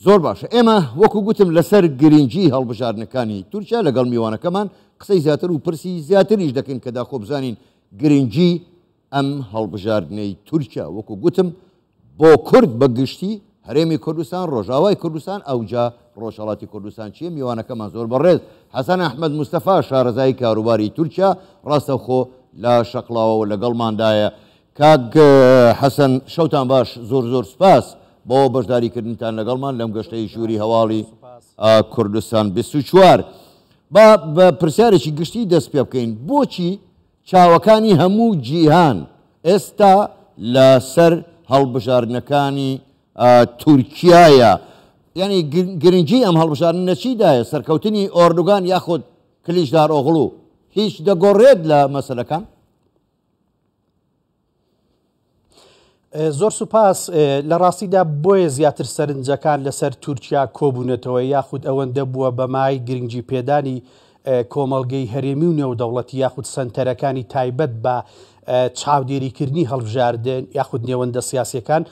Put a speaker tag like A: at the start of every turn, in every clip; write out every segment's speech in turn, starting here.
A: زۆر باشە ئێمە وەکو گوتم لەسەر گرنگی هەڵبژاردنەکانی تورکیا لەگەڵ میوانەکەمان قسەی زیاتر و پرسی زیاتریش دەکەین کە داخۆ بزانین گرنگی ئەم هەڵبژاردنەی تورکیا وەکو گوتم بۆ کورد بەگشتی هەرێمی کوردستان ڕۆژاوای کوردستان ئەوجا ڕۆژهەڵاتی کوردستان چییە میوانەکەمان زۆر بەڕێز حەسەن ئەحمەد موستەفا شارەزای کاروباری تورکیا ڕاستەوخۆ لە شەقڵاوەوە لەگەڵماندایە کاک حەسەن شەوتان باش زۆر زۆر سپاس بۆ بەشداریکردنتان لەگەڵمان لەم گەشتەی ژووری هەواڵی کوردستان 24 بە پرسیارێکی گشتی دەست پێ بکەین بۆچی چاوەکانی هەموو جیهان ئێستا لەسەر هەڵبژاردنەکانی تورکیایە یعنی گرنگی ئەم هەڵبژاردنە چیدایە سەرکەوتنی ئۆردوگان یاخود کلیژدار ئۆغڵو هیچ دەگۆڕێت لە مەسەلەکان
B: زۆر سوپاس لە ڕاستیدا بۆیە زیاتر سەرنجەکان لەسەر تورکیا کۆبوونەتەوە یاخود ئەوەندە بووە بەمای گرنگی پێدانی کۆمەڵگەی هەرێمی و نێودەوڵەتی یاخود سنتەرەکانی تایبەت بە چاودێریکردنی هەڵبژاردن یاخود نێوەندە سیاسیەکان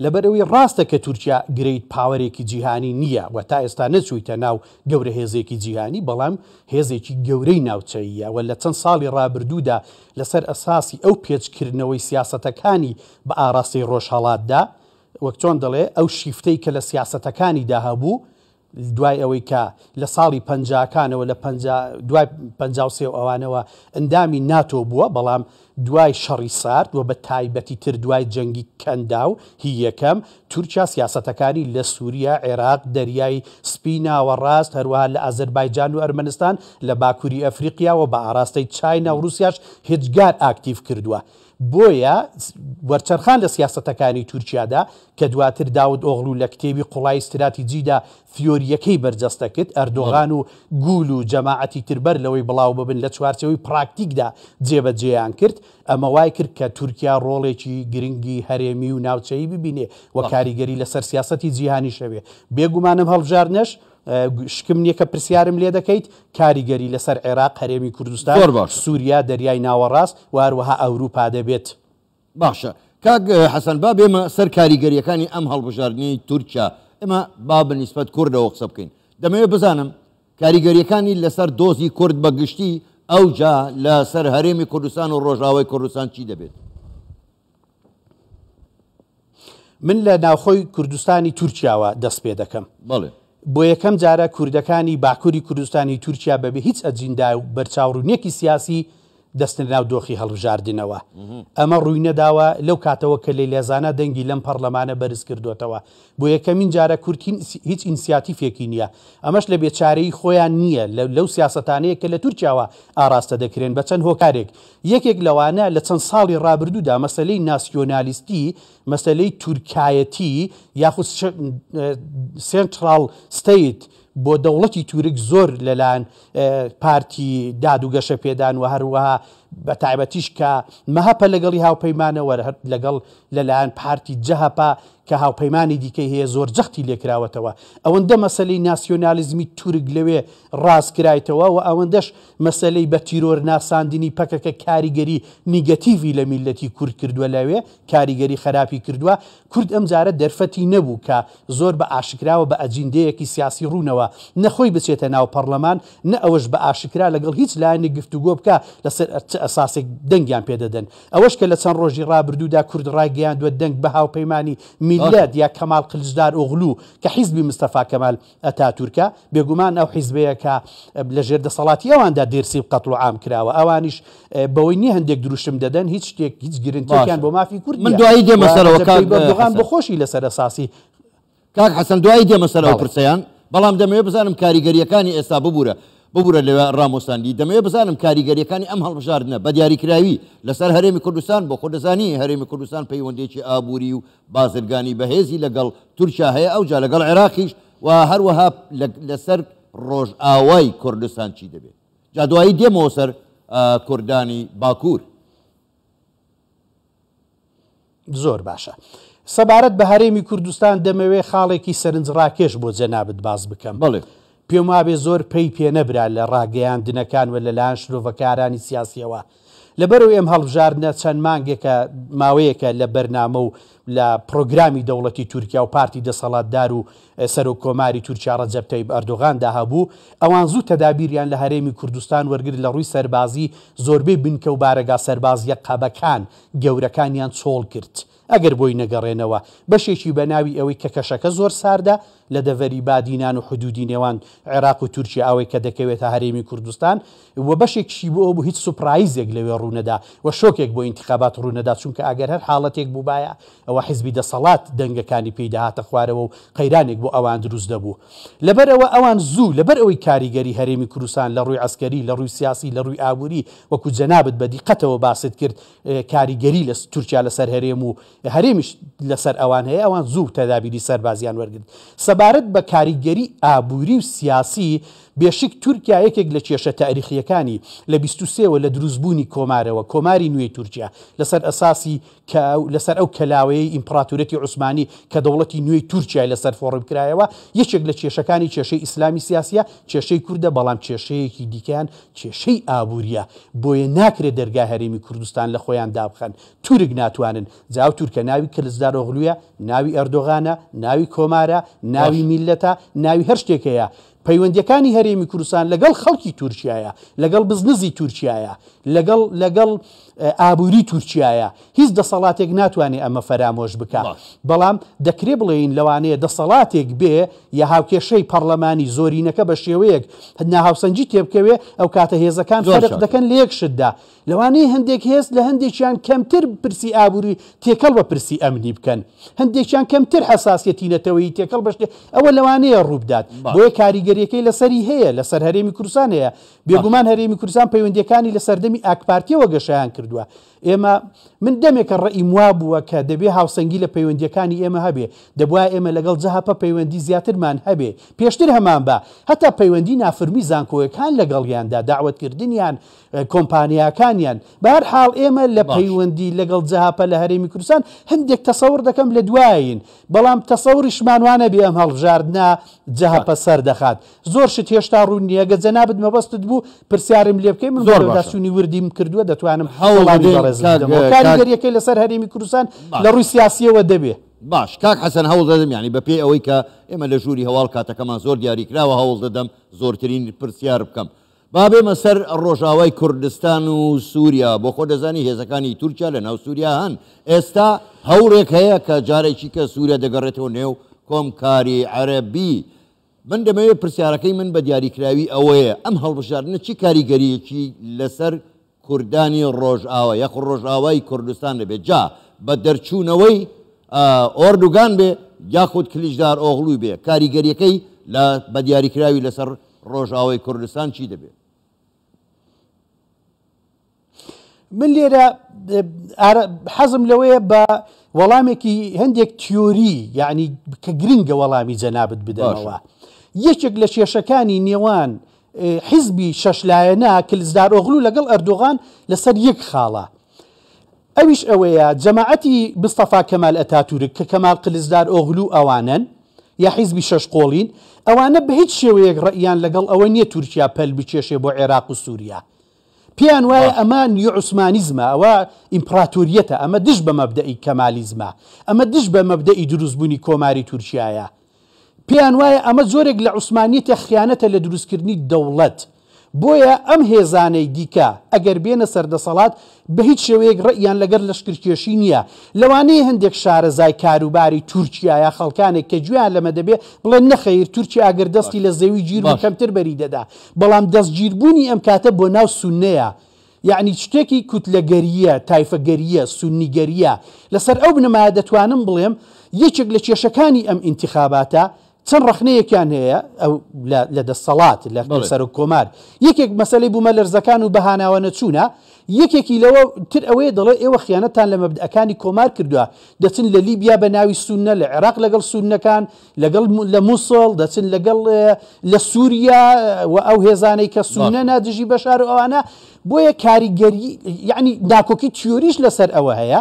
B: لەبەرەوەی ڕاستە کە تورکیا گرێیت پاوەرێکی جیهانی نییە و تا ئێستا نەچوویتە ناو گەورە هێزێکی جیهانی بەڵام هێزێکی گەورەی ناوچەیە و لە چەند ساڵی ڕابردوودا لەسەر ئەساسی ئەو پێچکردنەوەی سیاسەتەکانی بە ئاڕاستی ڕۆژهەڵاتدا وەک چۆن دەڵێ ئەو شیفتەی کە لە سیاسەتەکانیدا هەبوو دوای ئەوەی کە لە ساڵی پەنجاکانەوە لە دوای 53 ئەوانەوە ئەندامی ناتۆ بووە بەڵام دوای شەڕی سارد و بە تایبەتی تر دوای جەنگی کەنداو هی یەکەم تورکیا سیاسەتەکانی لە سووریا عێراق دەریای سپی ناوەڕاست هەروەها لە ئەزەربایجان و ئەرمەنستان لە باکووری ئەفریقیا و بە ئاراستەی چاینا و رووسیاش هێچگار ئاکتیف کردووە بۆیە وەرچەرخان لە سیاسەتەکانی تورکیادا کە دواتر داود ئۆغڵو لە کتێبی قوڵای استراتیجیدا فیۆریەکەی بەرجەستە کرد ئەردۆغان و گول و جەماعەتی تربەر لەوەی بڵاو ببن لە چوارچەوەی پراکتیکدا جێبەجێیان کرد ئەمە وای کرد کە تورکیا ڕۆڵێکی گرنگی هەرێمی و ناوچەیی ببینێ و کاریگەری لەسەر سیاسەتی جیهانی شەوێ بێگومانم هەڵبژاردنەش شکم نییە کە پرسیارم لێ دەکەیت کاریگەری لەسەر عێراق هەرێمی کوردستان سووریا دەریای ناوەڕاست و هەروەها ئەوروپا دەبێت
A: باشە کاک حەسەن با بێمە سەر کاریگەریەکانی ئەم هەڵبژاردنەی تورکیا ئێمە با بەنیسبەت کوردەوە قسە بکەین دەمەوێت بزانم کاریگەریەکانی لەسەر دۆزی کورد بەگشتی ئەوجا لەسەر هەرێمی کوردستان و ڕۆژاوای کوردستان چی دەبێت
B: من لە ناوخۆی کوردستانی تورکیاوە دەست پێ دەکەم
A: بەڵێ
B: بۆ یەکەم جارە کوردەکانی باکووری کوردستانی تورکیا بەبێ هیچ ئەجیندا و بەرچاوڕوونیەکی سیاسی دەستن ناو دۆخی هەڵبژاردنەوە ئەمە ڕووی نەداوە لەو کاتەوە کە لێلێزانە دەنگی لەم پەرلەمانە بەرز کردوێتەوە بۆ یەکەمین جارە کورتین هیچ ئینسیاتیفێکی نییە ئەمەش لە بێچارەی خۆیان نییە لەو سیاسەتانەیە کە لە تورکیاوە ئاراستە دەکرێن بە چەند هۆکارێک یەکێک لەوانە لە چەند ساڵی ڕابردوودا مەسەلەی ناسیۆنالیستی مەسەلەی تورکایەتی یاخود سنترال ستیت بۆ دەوڵەتی تورک زۆر لەلایەن پارتی دادوگەشە پێدان و هەروەها بە تایبەتیش کە مەهەپە لەگەڵی هاوپەیمانەوە لەگەڵ لەلایەن پارتی جەهەپا کە هاوپەیمانی دیکەی هەیە زۆر جەختی لێکراوەتەوە ئەوەندە مەسەلەی ناسیۆنالیزمی تورک لەوێ ڕاستکرایتەوە و ئەوەندەش مەسەلەی بە تیرۆر ناساندنی پەکەکە کاریگەری نیگەتیڤی لە میلەتی کورد کردووە لەوێ کاریگەری خراپی کردووە کورد ئەم جارە دەرفەتی نەبوو کە زۆر بە ئاشکراوە بە ئەجیندەیەکی سیاسی ڕوونەوە نەخۆی بچێتە ناو پەرلەمان نە ئەوەش بە ئاشکرا لەگەڵ هیچ لایەنێک گفتوگۆ بکە لەسەر ئەساسێک دەنگیان پێدەدەن ئەوەش کە لە چەند ڕۆژی ڕابردوودا کورد ڕایگەیاندووە دەنگ بە هاوپەیمانی میلەت یا کەمال قلجدار ئۆغلو کە حیزبی مستەفا کەمال ئەتاتورکە بێگومان ئەو حیزبەیە کە لە ژێر دەسەڵاتی ئەواندا دێرسی قەتڵ و عام کراوە ئەوانیش بەوەی نییە هەندێک دروشم دەدەن هیچ شتێک هیچ گرنگیان بۆ مافی کورد
A: من دوایی دێمەسەرەوە
B: بەردوغان بخۆشی لەسەر ئەساسی
A: کاک حەسەن دوایی دێمەسەرەوە پرسەیان بەڵام دەمەوێت بزانم کاریگەریەکانی ئێستا ببوورە لەوێ ڕامۆستاندی دەمەوێت بزانم کاریگەریەکانی ئەم هەڵبژاردنە بە دیاریکراوی لەسەر هەرێمی کوردستان بۆ خۆدەزانی هەرێمی کوردستان پەیوەندێکی ئابووری و بازرگانی بەهێزی لەگەڵ تورکیا هەیە ئەوجا لەگەڵ عێراقیش و هەروەها لەسەر ڕۆژئاوای کوردستان چی دەبێت جا دوایی دێمەوە سەر کوردانی باکوور
B: زۆر باشە سەبارەت بە هەرێمی کوردستان دەمەوێت خاڵێکی سەرنجڕاکێش بۆ جەنابەت باز بکەم
A: بەڵێ
B: پێم وابێ زۆر پێی پێ نەبرا لە ڕاگەیاندنەکان و لەلایەن شرۆڤەکارانی سیاسیەوە لەبەرەوەی ئەم هەڵبژاردنە چەند مانگێکە ماوەیەکە لە بەرنامە و لە پرۆگرامی دەوڵەتی تورکیا و پارتی دەسەڵاتدار و سەرۆک کۆماری تورکیا ڕەجەب تەیب ئەردۆغاندا هەبوو ئەوان زوو تەدابیریان لە هەرێمی کوردستان وەرگرت لە ڕووی سەربازی زۆربەی بنکە و بارەگا سەربازیە قەبەکان گەورەکانیان چۆڵ کرد ئەگەر بۆی نەگەڕێنەوە بەشێکی بە ناوی ئەوەی کە کەشەکە زۆر ساردە لە دەڤەری بادینان و حدودی نێوان عێراق و تورکیا ئەوەی کە دەکەوێتە هەرێمی کوردستان و بەشێکشی بۆ بوو هیچ سوپرایزێک لەوێ ڕوونەدا و شۆکێک بۆ ئینتیخابات ڕوونەدا چونکە ئەگەر هەر حاڵەتێک بووبایە ئەوە حیزبی دەسەڵات دەنگەکانی پێی داهاتە خوارەوە و قەیرانێک بۆ ئەوان دروست دەبوو لەبەرەوە ئەوان زوو لەبەر ئەوەی کاریگەری هەرێمی کوردستان لە ڕووی عسکەری لە ڕووی سیاسی لە ڕووی ئابووری وەکو جەنابەت بە دیقەتەوە باست کرد کاریگەری لە تورکیا لەسەر هەرێم و هەرێمیش لەسەر ئەوان هەیە ئەوان زوو تەدابیری سەربازیان وەرگرت سەبارەت بە کاریگەری ئابووری و سیاسی بێشک تورکیا یەکێک لە کێشە تاریخیەکانی لە 23ەوە لە دروستبوونی کۆمارەوە کۆماری نوێی تورکیا لەسەر ئەساسی لەسەر ئەو کەلاوەیە ئیمپراتورەتی عوسمانی کە دەوڵەتی نوێی تورکیای لەسەر فۆڕم کرایەوە یەکێک لە کێشەکانی کێشەی ئیسلامی سیاسیە کێشەی کوردە بەڵام کێشەیەکی دیکەیان کێشەی ئابووریە بۆیە ناکرێت دەرگای هەرێمی کوردستان لە خۆیان دابخەن تورک ناتوانن جاو تورکە ناوی کلزدارۆغلویە ناوی ئەردۆغانە ناوی کۆمارە ناوی میلەتە ناوی هەر شتێکەیە پەیوەندیەکانی هەرێمی کوردستان لەگەڵ خەڵکی تورکیایە لەگەڵ بزنسی تورکیایە لەگەڵ ئابووری تورکیایە هیچ دەسەڵاتێک ناتوانێت ئەمە فەرامۆش بکات بەڵام دەکرێت بڵێین لەوانەیە دەسەڵاتێک بێ یا هاوکێشەی پەرلەمانی زۆرینەکە بە شێوەیەک ناهاوسەنجی تێبکەوێ ئەو کاتە هێزەکان فەرق دەکەن لە یەک شتدا لەوانەیە هەندێک هێز لە هەندێکیان کەمتر پرسی ئابووری تێکەڵ بە پرسی ئەمنی بکەن هەندێکیان کەمتر حساسیەتی نەتەوەی تێکەڵ بەشتێ ئەوە لەوانەیە ڕووبدات بۆیە کاریگەریەکەی لەسەری هەیە لەسەر هەرێمی کوردستان هەیە بێگومان هەرێمی کوردستان پەیوەندیەکانی لە سەردەمی ئاکپارتیەوە گەشایان کردووە ئێمە من دەمێکە ڕئیم وا بووە کە دەبێ هاوسەنگی لە پەیوەندیەکانی ئێمە هەبێ دەبووە ئێمە لەگەڵ جەهەپە پەیوەندی زیاترمان هەبێ پێشتر هەمان بە هەتا پەیوەندی نافرمی زانکۆیەکان لەگەڵیاندا داوەتکردنیان کۆمپانیاکانیان بە هەر حاڵ ئێمە لە پەیوەندی لەگەڵ جەهەپە لە هەرێمی کوردستان هەندێک تەسەور دەکەم لە دوایین بەڵام تەسەوریشمان وانە بێ ئەم هەڵبژاردنە جەهەپە سەر دەخات زۆر شت هێشتا ڕوون نییە گە جەنابەت مەبەستت بوو پرسیارم لێ بکەی من داسوونی وردیم کردووە دەتوانم کاریگەریەکەی لەسەر هەرێمی کوردستان لە ڕووی سیاسیەوە دەبێ
A: باش کاک حەسەن هەوڵ دەدەم یعنی بە پێی ئەوەی کە ئێمە لە ژووری هەواڵ کاتەکەمان زۆر دیاریکراوە هەوڵ دەدەم زۆرترین پرسیار بکەم با بێمە سەر ڕۆژاوای کوردستان و سووریا بۆ خۆ دەزانی هێزەکانی تورکیا لە ناو سووریا هەن ئێستا هەوڕێک هەیە کە جارێکی کە سووریا دەگەڕێتەوە نێو کۆمکاری عەرەبی من دەمەوێت پرسیارەکەی من بە دیاریکراوی ئەوەیە ئەم هەڵبژاردنە چی کاریگەریەکی لەسەر کوردانی ڕۆژئاوا یەخ ڕۆژئاوای کوردستان دەبێت جا بە دەرچوونەوەی ئۆردوگان بێ یاخود کلیژدار ئۆغڵوی بێ کاریگەریەکەی بە دیاریکراوی لەسەر ڕۆژئاوای کوردستان چی دەبێت
B: من لێرە حەزم لەوەیە بە وەڵامێکی هەندێک تیۆری یعنی کە گرنگە وەڵامی جەنابەت بدەمەوە یەکێک لە کێشەکانی نێوان حیزبی شەشلایەنە کلزدار ئۆغڵو لەگەڵ ئەردۆغان لەسەر یەک خاڵە ئەویش ئەوەیە جەماعەتی مستەفا کەمال ئەتاتورک کە کەمال کلزدار ئۆغڵو ئەوانن یا حیزبی شەش قۆڵین ئەوانە بە هیچ شێوەیەک ڕەئیان لەگەڵ ئەوە نییە تورکیا پەل بچێشێ بۆ عێراق و سووریا پێیان وایە ئەمە نیو عوسمانیزمە ئەوە ئیمپراتۆریەتە ئەمە دش بە مەبدەئی کەمالیزمە ئەمە دش بە مەبدەئی دروستبوونی کۆماری تورکیایە پێیان وایە ئەمە زۆرێک لە عوسمانیەتە خیانەتە لە دروستکردنی دەوڵەت بۆیە ئەم هێزانەی دیکە ئەگەر بێنە سەردەسەڵات بە هیچ شێوەیەک ڕەئیان لەگەر لەشکرکێشی نییە لەوانەیە هەندێک شارەزای کاروباری تورکیایە خەڵکانێک کە گویان لەمە دەبێ بڵێن نەخەیر تورکیا ئەگەر دەستی لە زەوی گیر و کەمتر بەری دەدا بەڵام دەستگیربوونی ئەم کاتە بۆ ناو سونەیە یعنی شتێکی کوتلەگەریە تایفەگەریە سونیگەریە لەسەر ئەو بنەمایە دەتوانم بڵێم یەکێک لە کێشەکانی ئەم ئینتیخاباتە چەند ڕەخنەیەکیان هەیە ئەو لە دەسەڵات لە سەر و کۆمار یەکێک مەسەلەی بوومە لەرزەکان و بەهاناوە نەچوونە یەکێکی لەوە تر ئەوەیە دەڵێ ئێوە خیانەتان لە مەبدەکانی کۆمار کردووە دەچن لە لیبیا بە ناوی سونە لە عێراق لەگەڵ سونەکان لەگەڵ لە مووسڵ دەچن لەگەڵ لە سووریا و ئەو هێزانەی کە سونە نادژی بەشار ئەوانە بۆیە کاریگەری یعنی ناکۆکی تیۆریش لەسەر ئەوە هەیە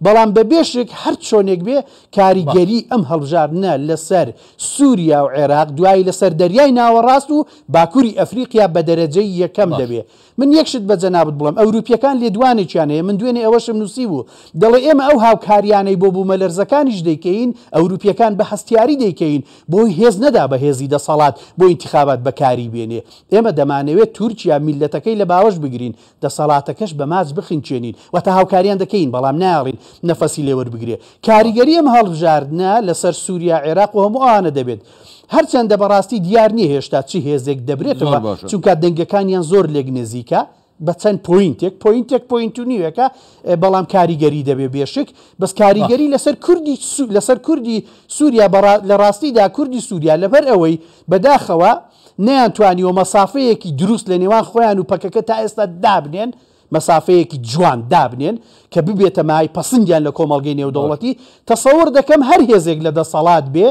B: بەڵام بە بێشک هەر چۆنێک بێ کاریگەری ئەم هەڵبژاردنە لەسەر سووریا و عێراق دوایی لەسەر دەریای ناوەڕاست و باکووری ئەفریقیا بە دەرەجەی یەکەم دەبێ من یەکشت بە جەنابەت بڵم ئەوروپیەکان لێدوانێکیان هەیە من دوێنێ ئەوەشم نووسی بوو دەڵێ ئێمە ئەو هاوکاریانەی بۆ بوومە لەرزەکانیش دەیکەین ئەوروپیەکان بە هەستیاری دەیکەین بۆی هێز نەدا بە هێزی دەسەڵات بۆ ئینتیخابات بەکاری بێنێ ئێمە دەمانەوێت تورکیا میلەتەکەی لە باوەش بگرین دەسەڵاتەکەش بە ماچ بخینچێنین وەتە هاوکاریان دەکەین بەڵام ناڕین نەفەسی لێوەربگرێ کاریگەری ئەم هەڵبژاردنە لەسەر سووریا عێراق و هەموو ئەوانە دەبێت هەرچەندە بەڕاستی دیار نییە هێشتا چی هێزێک دەبرێتەوە چونکە دەنگەکانیان زۆر لێک نزیکە بە چەند پوینتێک پوینت و نیوەکە بەڵام کاریگەری دەبێ بێشک بەس کاریگەری لەسەر کوردی سووریا لە ڕاستیدا کوردی سووریا لەبەر ئەوەی بەداخەوە نەیانتوانیوە مەسافەیەکی دروست لە نێوان خۆیان و پەکەکە تا ئێستا دابنێن مەسافەیەکی جوان دابنێن کە ببێتە مای پەسەندیان لە کۆمەڵگەی نێودەوڵەتی تەسەوڕ دەکەم هەر هێزێک لە دەسەڵات بێ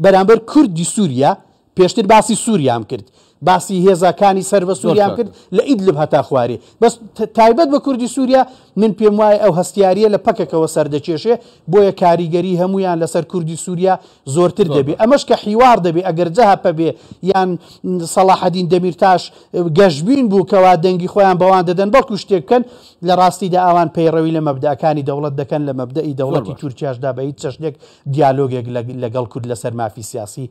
B: بەرامبەر کوردی سووریا پێشتر باسی سووریام کرد باسی هێزەکانی سەر بە سووریام کرد لە ئیدلب هەتا خوارێ بەس تایبەت بە کوردی سووریا من پێم وایە ئەو هەستیاریە لە پەکەکەوە سەردەکێشێ بۆیە کاریگەری هەمویان لەسەر کوردی سووریا زۆرتر دەبێت ئەمەش کە حیوار دەبێت ئەگەر جەهەپە بێ یان سەلاحەدین دەمیرتاش گەشتبین بوو کەوا دەنگی خۆیان بەوان دەدەن بەڵکو شتێک بکەن لە ڕاستیدا ئەوان پەیڕەوی لە مەبدەکانی دەوڵەت دەکەن لە مەبدەئی دەوڵەتی تورکیاشدا بە هیچ چەشنێک دیالۆگێک لەگەڵ کورد لەسەر مافی سیاسی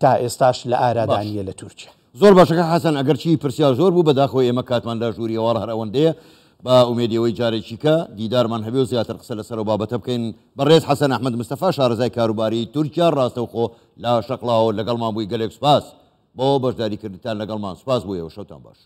B: تا ئێستاش لە ئارادانیە لە تورکیا
A: زۆر باشەکە حەسەن ئەگەر چی پرسیار زۆر بوو بەداخەوە ئێمە کاتمان لە ژووری ئێوار هەر ئەوەندەیە بە ئومێدیەوەی جارێکی کە دیدارمان هەبێ و زیاتر قسە لەسەر و بابەتە بکەین بەڕێز حەسەن ئەحمەد مستەفا شارەزای کاروباری تورکیا ڕاستەوخۆ لە شەقڵاوە لەگەڵمان بووی گەلێک سوپاس بۆ بەشداریکردنتان لەگەڵمان سوپاس بوویەوە شەوتان باش